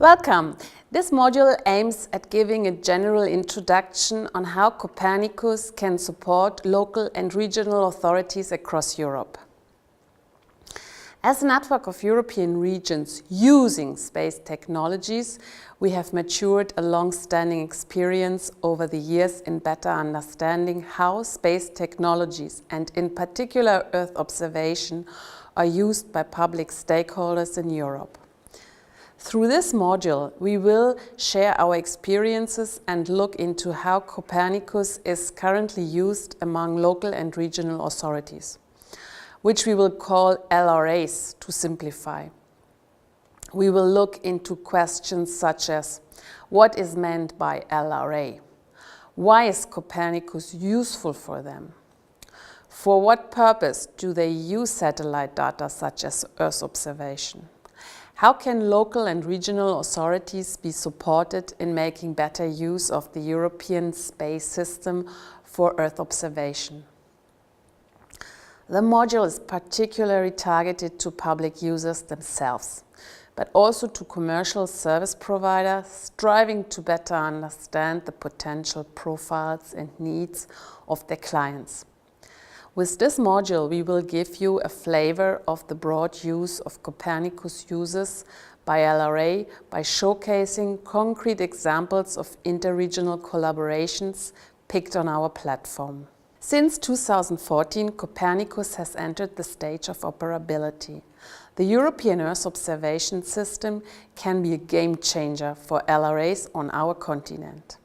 Welcome! This module aims at giving a general introduction on how Copernicus can support local and regional authorities across Europe. As a network of European regions using space technologies, we have matured a long-standing experience over the years in better understanding how space technologies, and in particular Earth observation, are used by public stakeholders in Europe. Through this module, we will share our experiences and look into how Copernicus is currently used among local and regional authorities, which we will call LRAs to simplify. We will look into questions such as: what is meant by LRA? Why is Copernicus useful for them? For what purpose do they use satellite data such as Earth observation? How can local and regional authorities be supported in making better use of the European space system for Earth observation? The module is particularly targeted to public users themselves, but also to commercial service providers striving to better understand the potential profiles and needs of their clients. With this module, we will give you a flavor of the broad use of Copernicus uses by LRA by showcasing concrete examples of interregional collaborations picked on our platform. Since 2014, Copernicus has entered the stage of operability. The European Earth observation system can be a game changer for LRAs on our continent.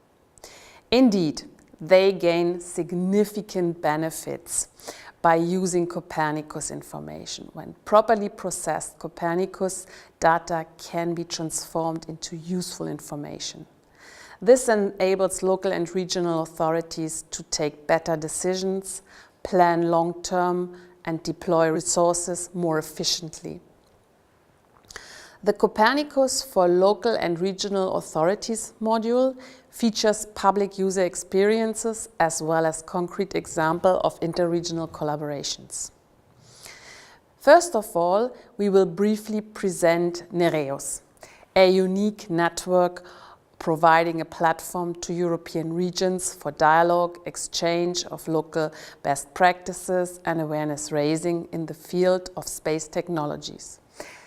Indeed, they gain significant benefits by using Copernicus information. When properly processed, Copernicus data can be transformed into useful information. This enables local and regional authorities to take better decisions, plan long-term, and deploy resources more efficiently. The Copernicus for Local and Regional Authorities module features public user experiences as well as concrete examples of interregional collaborations. First of all, we will briefly present Nereus, a unique network providing a platform to European regions for dialogue, exchange of local best practices and awareness raising in the field of space technologies.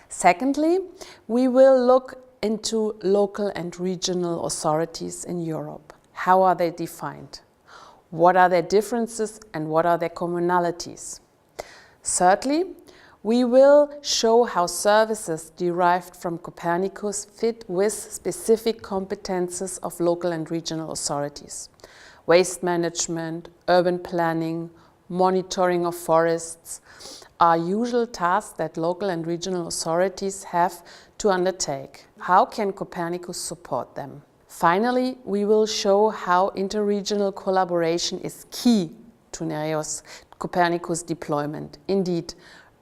Secondly, we will look into local and regional authorities in Europe. How are they defined? What are their differences and what are their commonalities? Thirdly, we will show how services derived from Copernicus fit with specific competences of local and regional authorities: waste management, urban planning, monitoring of forests are usual tasks that local and regional authorities have to undertake. How can Copernicus support them? Finally, we will show how interregional collaboration is key to Nereus Copernicus deployment. Indeed,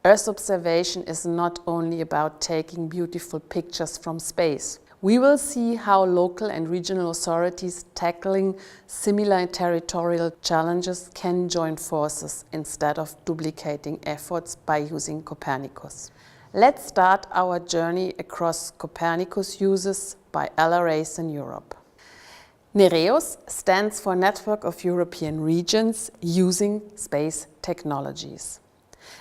Earth observation is not only about taking beautiful pictures from space. We will see how local and regional authorities tackling similar territorial challenges can join forces instead of duplicating efforts by using Copernicus. Let's start our journey across Copernicus uses by LRAs in Europe. Nereus stands for Network of European Regions Using Space Technologies.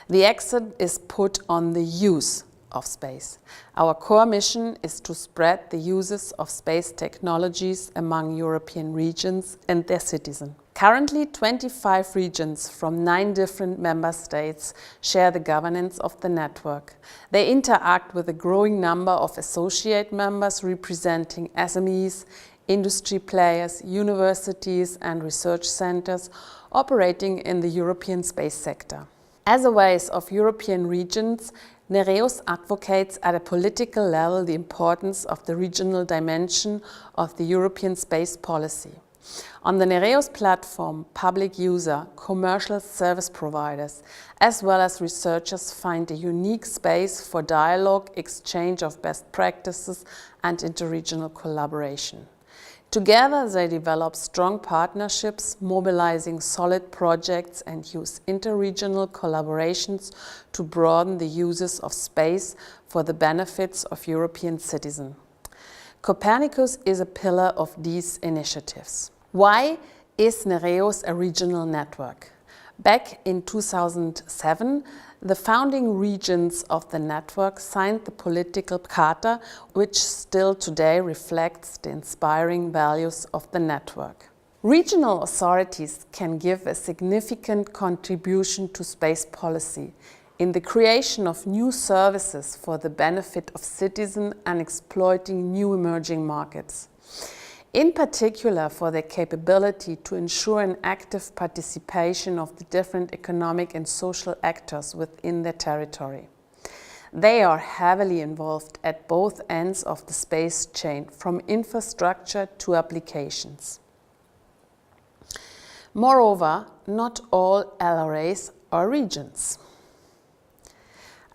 The accent is put on the use of space. Our core mission is to spread the uses of space technologies among European regions and their citizens. Currently, 25 regions from 9 different member states share the governance of the network. They interact with a growing number of associate members representing SMEs, industry players, universities and research centers operating in the European space sector. As a ways of European regions, Nereus advocates at a political level the importance of the regional dimension of the European space policy. On the Nereus platform, public user, commercial service providers, as well as researchers find a unique space for dialogue, exchange of best practices and interregional collaboration. Together, they develop strong partnerships, mobilizing solid projects and use interregional collaborations to broaden the uses of space for the benefits of European citizens. Copernicus is a pillar of these initiatives. Why is Nereus a regional network? Back in 2007, the founding regions of the network signed the political charter, which still today reflects the inspiring values of the network. Regional authorities can give a significant contribution to space policy in the creation of new services for the benefit of citizens and exploiting new emerging markets. In particular, for their capability to ensure an active participation of the different economic and social actors within their territory. They are heavily involved at both ends of the space chain, from infrastructure to applications. Moreover, not all LRAs are regions.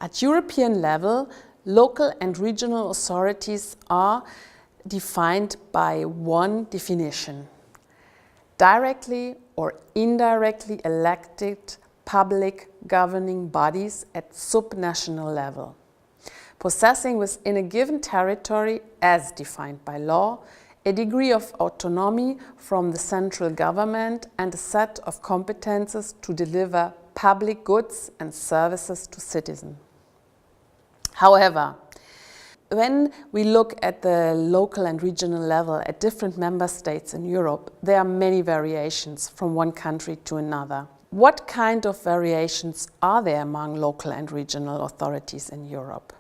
At European level, local and regional authorities are defined by one definition: directly or indirectly elected public governing bodies at subnational level, possessing within a given territory, as defined by law, a degree of autonomy from the central government and a set of competences to deliver public goods and services to citizens. However, when we look at the local and regional level at different member states in Europe, there are many variations from one country to another. What kind of variations are there among local and regional authorities in Europe?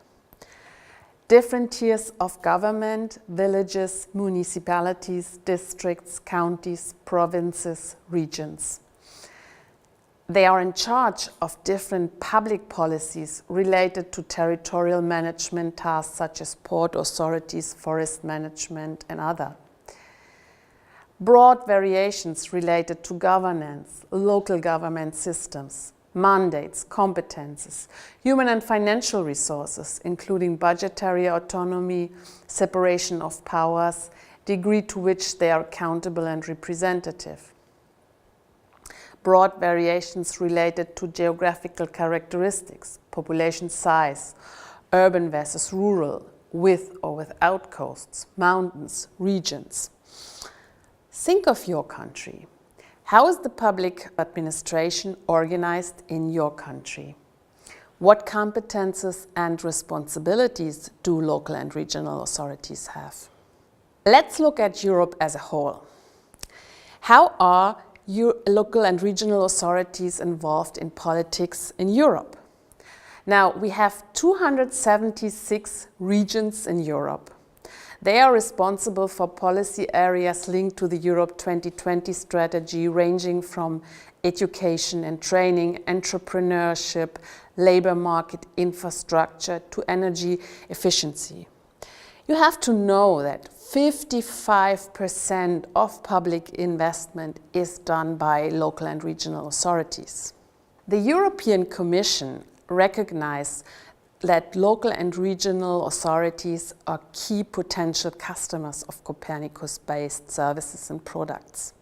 Different tiers of government, villages, municipalities, districts, counties, provinces, regions. They are in charge of different public policies related to territorial management tasks such as port authorities, forest management, and other. Broad variations related to governance, local government systems, mandates, competences, human and financial resources, including budgetary autonomy, separation of powers, degree to which they are accountable and representative. Broad variations related to geographical characteristics, population size, urban versus rural, with or without coasts, mountains, regions. Think of your country. How is the public administration organized in your country? What competences and responsibilities do local and regional authorities have? Let's look at Europe as a whole. How are local and regional authorities involved in politics in Europe? Now, we have 276 regions in Europe. They are responsible for policy areas linked to the Europe 2020 strategy, ranging from education and training, entrepreneurship, labor market infrastructure to energy efficiency. You have to know that 55% of public investment is done by local and regional authorities. The European Commission recognizes that local and regional authorities are key potential customers of Copernicus-based services and products.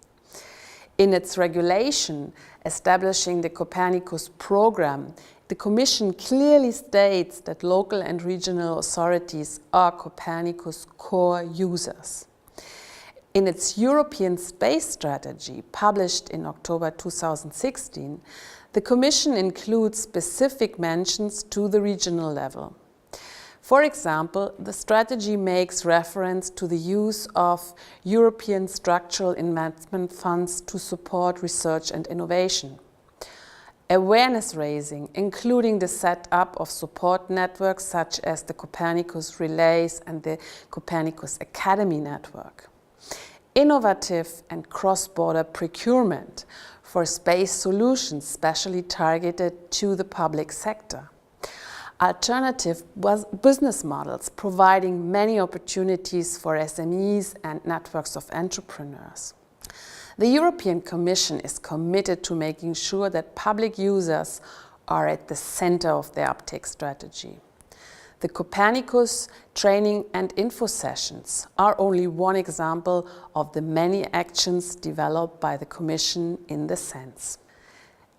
In its regulation establishing the Copernicus program, the Commission clearly states that local and regional authorities are Copernicus core users. In its European Space Strategy, published in October 2016, the Commission includes specific mentions to the regional level. For example, the strategy makes reference to the use of European structural investment funds to support research and innovation. Awareness raising, including the setup of support networks such as the Copernicus Relays and the Copernicus Academy network. Innovative and cross-border procurement for space solutions specially targeted to the public sector. Alternative business models providing many opportunities for SMEs and networks of entrepreneurs. The European Commission is committed to making sure that public users are at the center of their uptake strategy. The Copernicus training and info sessions are only one example of the many actions developed by the Commission in this sense.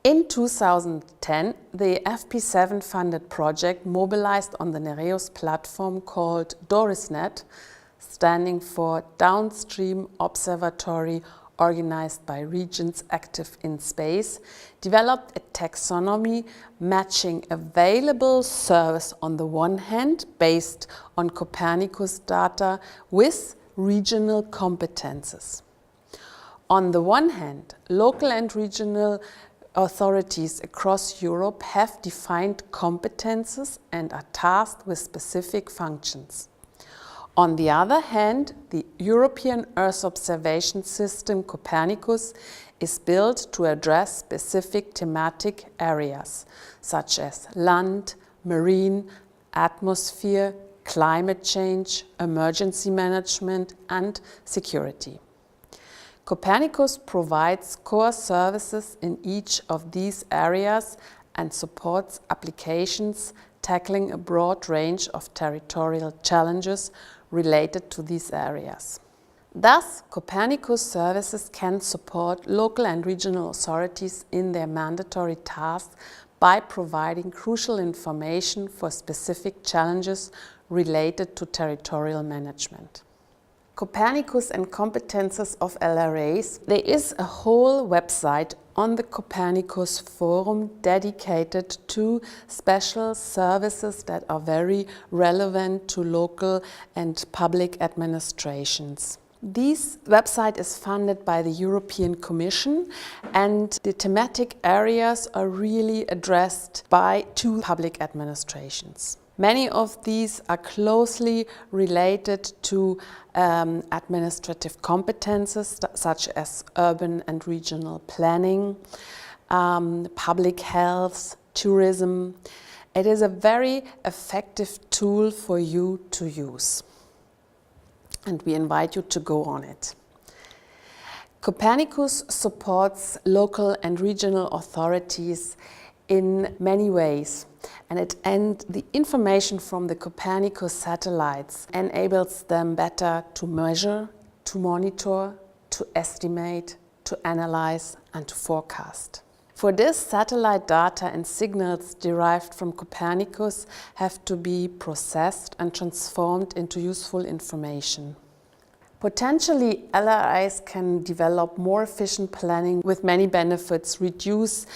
In 2010, the FP7 funded project mobilized on the Nereus platform called DorisNet standing for Downstream Observatory organized by regions active in space, developed a taxonomy matching available service on the one hand based on Copernicus data with regional competences. On the one hand, local and regional authorities across Europe have defined competences and are tasked with specific functions. On the other hand, the European Earth observation system Copernicus is built to address specific thematic areas such as land, marine, atmosphere, climate change, emergency management and security. Copernicus provides core services in each of these areas and supports applications tackling a broad range of territorial challenges related to these areas. Thus, Copernicus services can support local and regional authorities in their mandatory tasks by providing crucial information for specific challenges related to territorial management. Copernicus and competences of LRAs. There is a whole website on the Copernicus Forum dedicated to special services that are very relevant to local and public administrations. This website is funded by the European Commission and the thematic areas are really addressed by two public administrations. Many of these are closely related to administrative competences such as urban and regional planning, public health, tourism. It is a very effective tool for you to use, and we invite you to go on it. Copernicus supports local and regional authorities in many ways, and the information from the Copernicus satellites enables them better to measure, to monitor, to estimate, to analyze and to forecast. For this, satellite data and signals derived from Copernicus have to be processed and transformed into useful information. Potentially, LRIs can develop more efficient planning with many benefits, reduce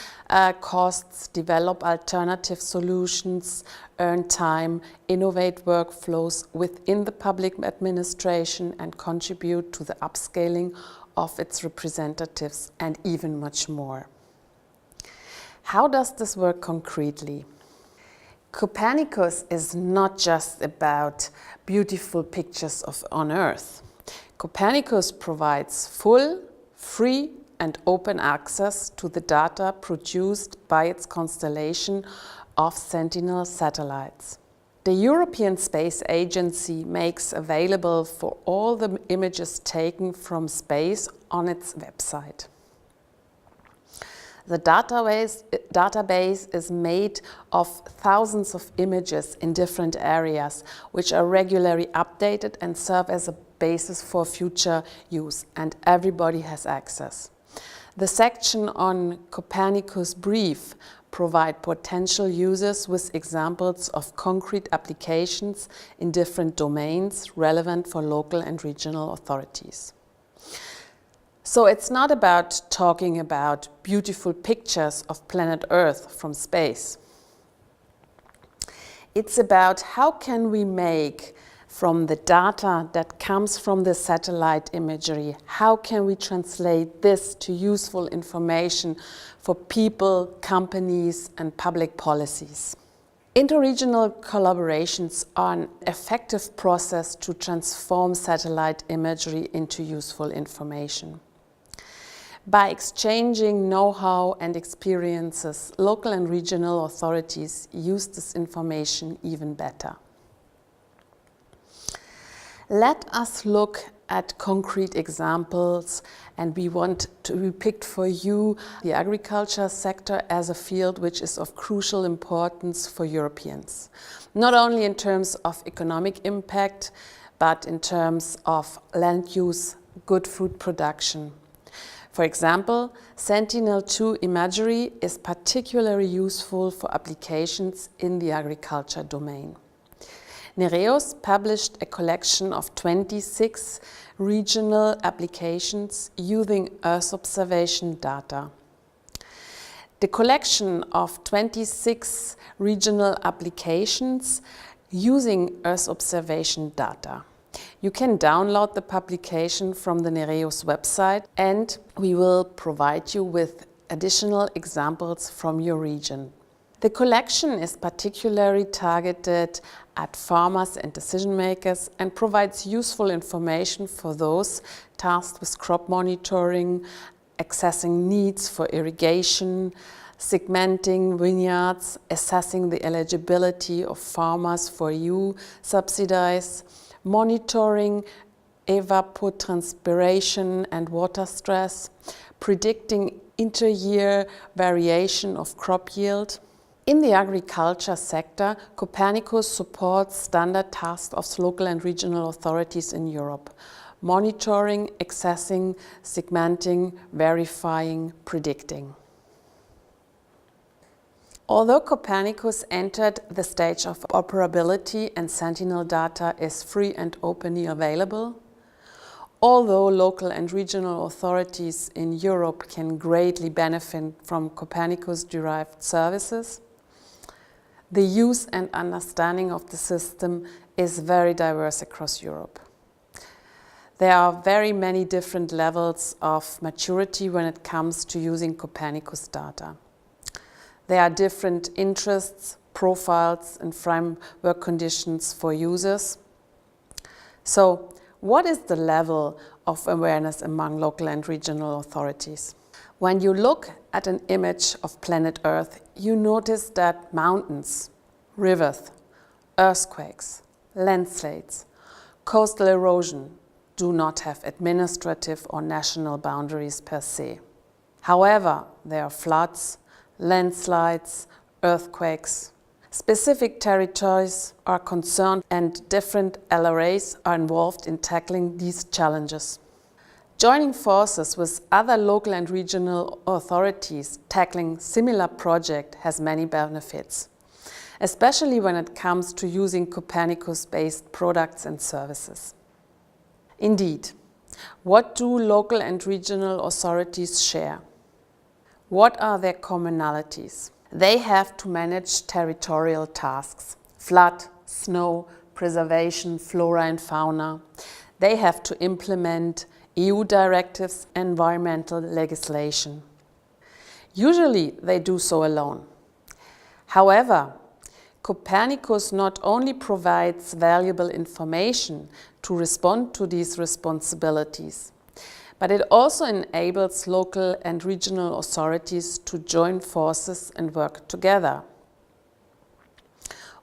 costs, develop alternative solutions, earn time, innovate workflows within the public administration and contribute to the upscaling of its representatives and even much more. How does this work concretely? Copernicus is not just about beautiful pictures on Earth. Copernicus provides full, free and open access to the data produced by its constellation of Sentinel satellites. The European Space Agency makes available for all the images taken from space on its website. The database is made of thousands of images in different areas, which are regularly updated and serve as a basis for future use, and everybody has access. The section on Copernicus Brief provide potential users with examples of concrete applications in different domains relevant for local and regional authorities. So it's not about talking about beautiful pictures of planet Earth from space. It's about how can we make from the data that comes from the satellite imagery, how can we translate this to useful information for people, companies, and public policies? Interregional collaborations are an effective process to transform satellite imagery into useful information. By exchanging know-how and experiences, local and regional authorities use this information even better. Let us look at concrete examples, and we picked for you the agriculture sector as a field which is of crucial importance for Europeans, not only in terms of economic impact, but in terms of land use, good food production. For example, Sentinel-2 imagery is particularly useful for applications in the agriculture domain. Nereus published a collection of 26 regional applications using Earth observation data. The collection of 26 regional applications using Earth observation data. You can download the publication from the Nereus website, and we will provide you with additional examples from your region. The collection is particularly targeted at farmers and decision makers and provides useful information for those tasked with crop monitoring, accessing needs for irrigation, segmenting vineyards, assessing the eligibility of farmers for EU subsidies, monitoring evapotranspiration and water stress, predicting inter-year variation of crop yield. In the agriculture sector, Copernicus supports standard tasks of local and regional authorities in Europe: monitoring, accessing, segmenting, verifying, predicting. Although Copernicus entered the stage of operability and Sentinel data is free and openly available, although local and regional authorities in Europe can greatly benefit from Copernicus-derived services, the use and understanding of the system is very diverse across Europe. There are very many different levels of maturity when it comes to using Copernicus data. There are different interests, profiles, and framework conditions for users. So, what is the level of awareness among local and regional authorities? When you look at an image of planet Earth, you notice that mountains, rivers, earthquakes, landslides, coastal erosion do not have administrative or national boundaries per se. However, there are floods, landslides, earthquakes. Specific territories are concerned and different LRAs are involved in tackling these challenges. Joining forces with other local and regional authorities tackling similar projects has many benefits, especially when it comes to using Copernicus-based products and services. Indeed, what do local and regional authorities share? What are their commonalities? They have to manage territorial tasks: flood, snow, preservation, flora and fauna. They have to implement EU directives, environmental legislation. Usually they do so alone. However, Copernicus not only provides valuable information to respond to these responsibilities, but it also enables local and regional authorities to join forces and work together.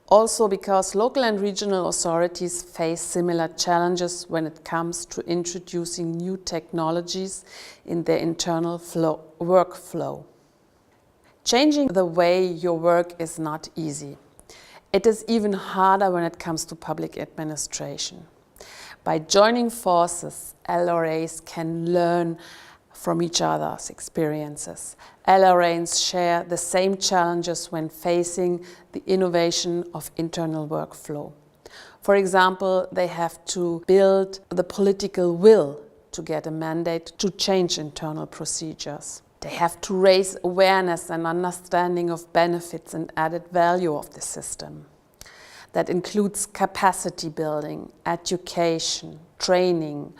Also because local and regional authorities face similar challenges when it comes to introducing new technologies in their internal workflow. Changing the way you work is not easy. It is even harder when it comes to public administration. By joining forces, LRAs can learn from each other's experiences. LRAs share the same challenges when facing the innovation of internal workflow. For example, they have to build the political will to get a mandate to change internal procedures. They have to raise awareness and understanding of benefits and added value of the system. That includes capacity building, education, training,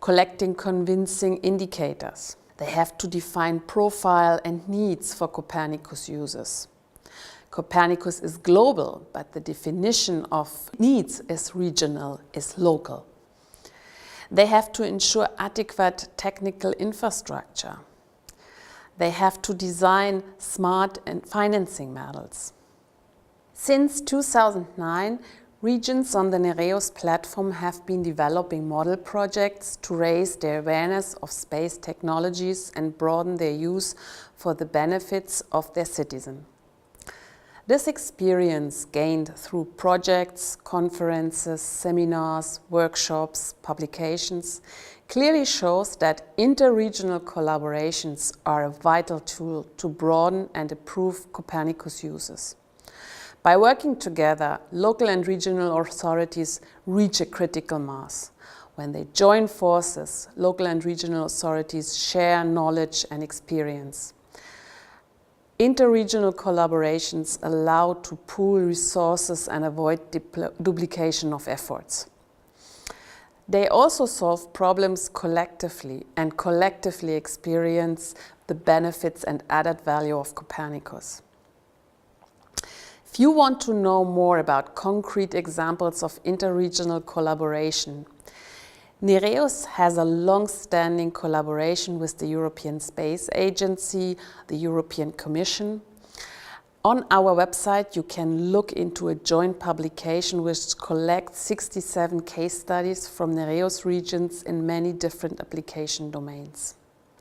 collecting convincing indicators. They have to define profile and needs for Copernicus users. Copernicus is global, but the definition of needs is regional, is local. They have to ensure adequate technical infrastructure. They have to design smart and financing models. Since 2009, regions on the Nereus platform have been developing model projects to raise their awareness of space technologies and broaden their use for the benefits of their citizens. This experience gained through projects, conferences, seminars, workshops, publications clearly shows that interregional collaborations are a vital tool to broaden and improve Copernicus uses. By working together, local and regional authorities reach a critical mass. When they join forces, local and regional authorities share knowledge and experience. Interregional collaborations allow to pool resources and avoid duplication of efforts. They also solve problems collectively and collectively experience the benefits and added value of Copernicus. If you want to know more about concrete examples of interregional collaboration, Nereus has a long-standing collaboration with the European Space Agency, the European Commission. On our website, you can look into a joint publication which collects 67 case studies from Nereus regions in many different application domains.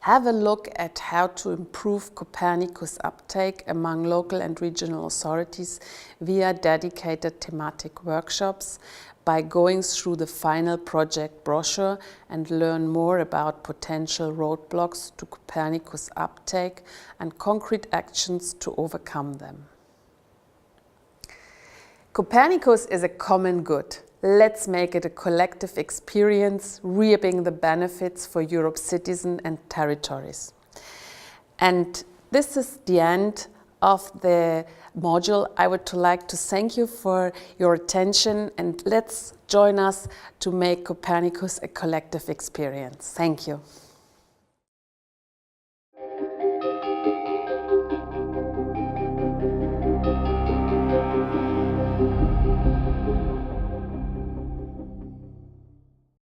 Have a look at how to improve Copernicus uptake among local and regional authorities via dedicated thematic workshops by going through the final project brochure and learn more about potential roadblocks to Copernicus uptake and concrete actions to overcome them. Copernicus is a common good. Let's make it a collective experience, reaping the benefits for Europe's citizens and territories. And this is the end of the module. I would like to thank you for your attention, and let's join us to make Copernicus a collective experience. Thank you.